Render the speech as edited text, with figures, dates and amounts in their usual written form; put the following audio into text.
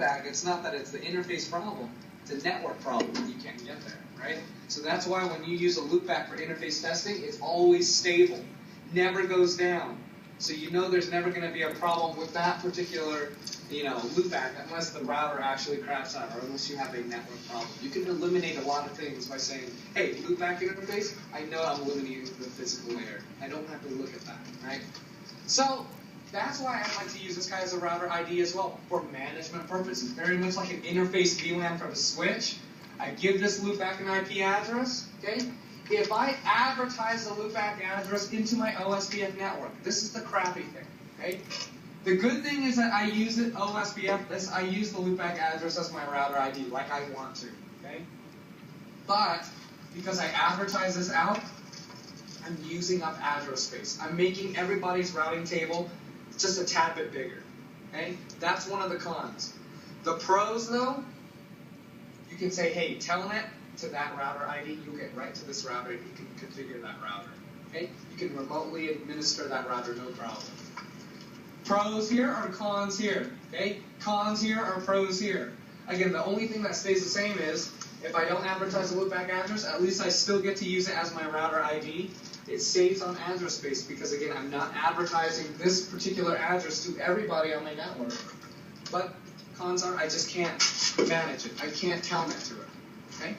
loopback, it's not that it's the interface problem, it's a network problem that you can't get there, right? So that's why when you use a loopback for interface testing, it's always stable, never goes down. So you know there's never going to be a problem with that particular, loopback unless the router actually craps out or unless you have a network problem. You can eliminate a lot of things by saying, hey, loopback interface, I know I'm eliminating the physical layer. I don't have to look at that, right? So that's why I like to use this guy as a router ID as well for management purposes. Very much like an interface VLAN from a switch. I give this loopback an IP address, okay? If I advertise the loopback address into my OSPF network, this is the crappy thing, okay? The good thing is that I use it OSPF, I use the loopback address as my router ID like I want to, okay? But because I advertise this out, I'm using up address space. I'm making everybody's routing table just a tad bit bigger, okay? That's one of the cons. The pros, though, you can say, hey, telnet to that router ID, you'll get right to this router, and you can configure that router, okay? You can remotely administer that router, no problem. Pros here are cons here, okay? Cons here are pros here. Again, the only thing that stays the same is, if I don't advertise a loopback address, at least I still get to use it as my router ID. It saves on address space because, again, I'm not advertising this particular address to everybody on my network. But cons are I just can't manage it. I can't telnet to it, okay?